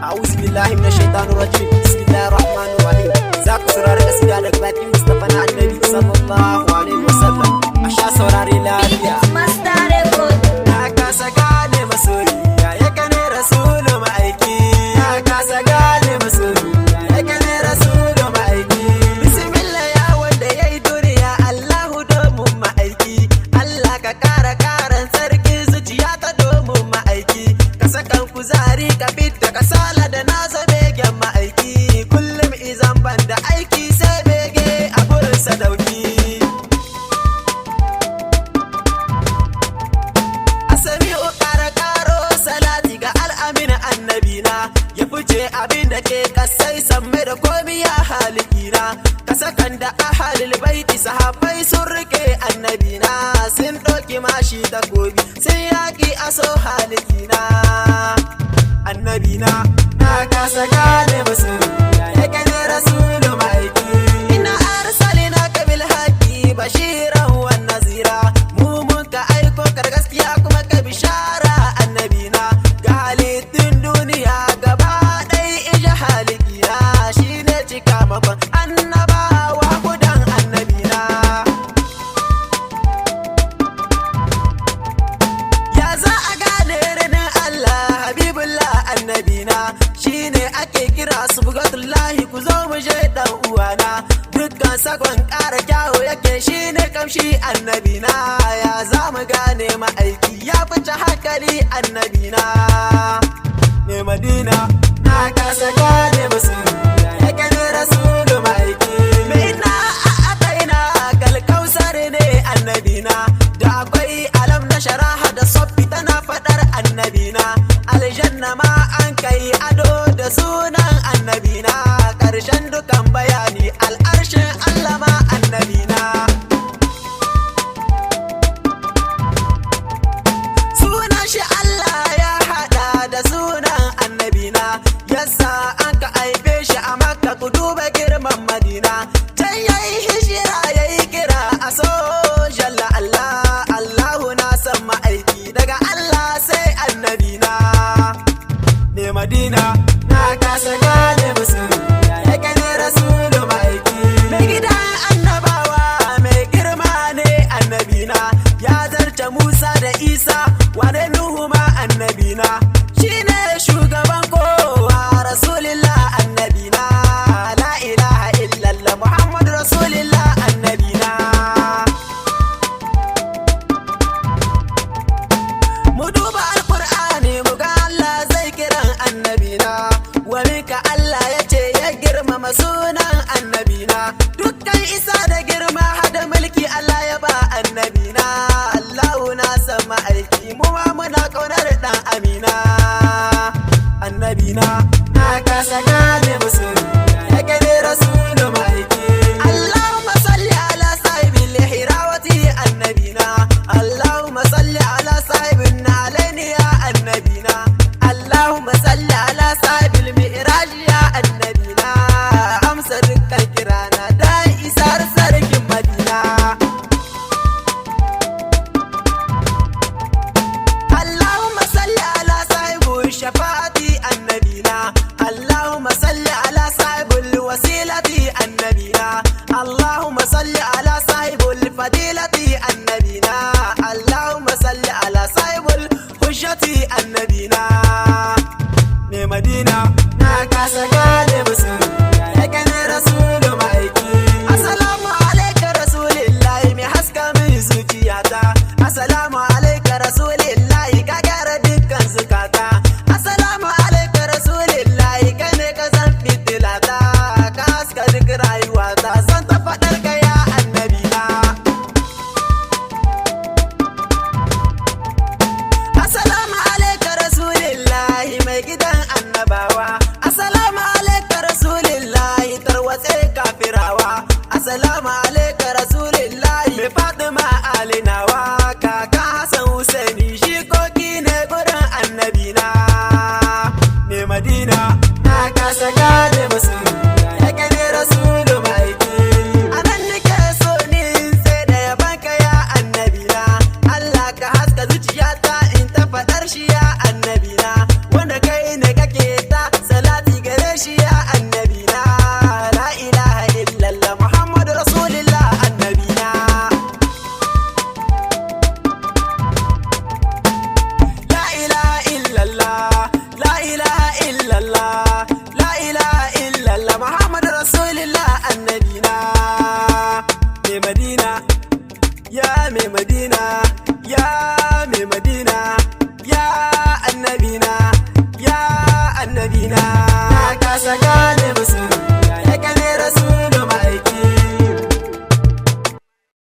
أعوذ بالله من الشيطان الرجيم. بسم الله الرحمن الرحيم. ذاك سرار قصيدة لقباتي مصطفى النبي صلى الله عليه وسلم. أشياء سراري لا فيها ناكاسا قال مسؤولي يا كان رسول معيكي. ناكاسا قال مسؤولي يا كان رسول معيكي. بسم الله يا ولد يا دنيا الله دوم معيكي. الله ككارا كارن سركي زوجيا تدوم معيكي. كسكن كزاري كبيت كسالة دنازة بيجي معيكي. كلهم إذا بند عيكي سبيجي أقول صدوكي. abin da ke kasai samme da komi ya halikina ka sakan da ahalil baiti sahabbai sun rike annabina sun ɗauki mashi da gobi sun yaƙi aso halikina annabina na kasa gane masu ya gane rasulu ma'aiki ina arsalina ka bil haƙi bashiran wa nazira mu mun ka aiko kar gaskiya kuma ka bishara annabina ga halittun duniya gaba halikina shine cika makon annabawa gudan annabina ya za a gane rinin Allah habibullah annabina shine ake kira subhatullahi ku zo mu je dan uwana dukkan sakon ƙara kyawu yake shine kamshi annabina ya za mu gane ma'aiki ya fice hankali annabina ne madina na kasa gane masu ya gane rasulu ma'aiki mina a ataina kalkausar ne annabina da akwai alam na sharaha da soffi tana fadar annabina aljanna ma an kai ado da sunan annabina karshen dukan bayani al'arshin Allah ma annabina sunan shi Allah ya hada da sunan annabina yasa an ka aife shi a makka ku duba girman madina can yayi hijira yayi kira a so jalla Allah Allahu na san ma'aiki daga Allah sai annabina ne madina na kasa gane musu ya gane rasulu ma'aiki mai gidan annabawa mai girma ne annabina ya zarce Musa da Isa wane Nuhu ma annabina shine shugaban kowa rasulillah annabina la ilaha illallah muhammad rasulillah annabina mu duba alqur'ani mu ga Allah zai kiran annabina wa minka Allah yace ya girmama sunan annabina dukkan isa da girma hada mulki Allah ya ba annabina Allahu na san ma'aiki mu ma muna kaunar dan amina annabina na kasa gane musu ya gane rasulu ma'aiki Allahumma salli ala sahibil hirawati annabina Allahumma salli ala sahibin nalaini ya annabina Allahumma salli ala sahibil mi'raj ya annabina amsa dukkan kirana da isar sarkin madina Allahumma salli ala sahibul shafa'ati annabina Allahumma salli ala sahibul wasilati annabina Allahumma salli ala sahibul fadilati annabina Allahumma salli ala sahibul hujjati annabina ne madina na kasa gane musu ya gane rasulu ma'aiki assalamu alayka rasulillahi mai haska min zuciyata assalamu alayka rasulillahi ka gyara dukkan zukata assalamu alayka rasulillahi kai ne ka san fitilata ka haska duk rayuwata zan ta faɗar ka ya annabina assalamu alayka rasulillahi mai gidan annabawa assalamu alayka rasulillahi tarwatse kafirawa assalamu alayka rasulillahi mai fatima alinawa kaka hasan husaini shikoki ne gurin annabina ne madina na kasa gane musu ya gane rasulu ma'aiki anan nake so ni sai da yabanka ya annabina Allah ka haska zuciyata in ta faɗar shi ya annabina wanda kai ne kake ta annabina mai madina ya mai madina ya mai madina ya annabina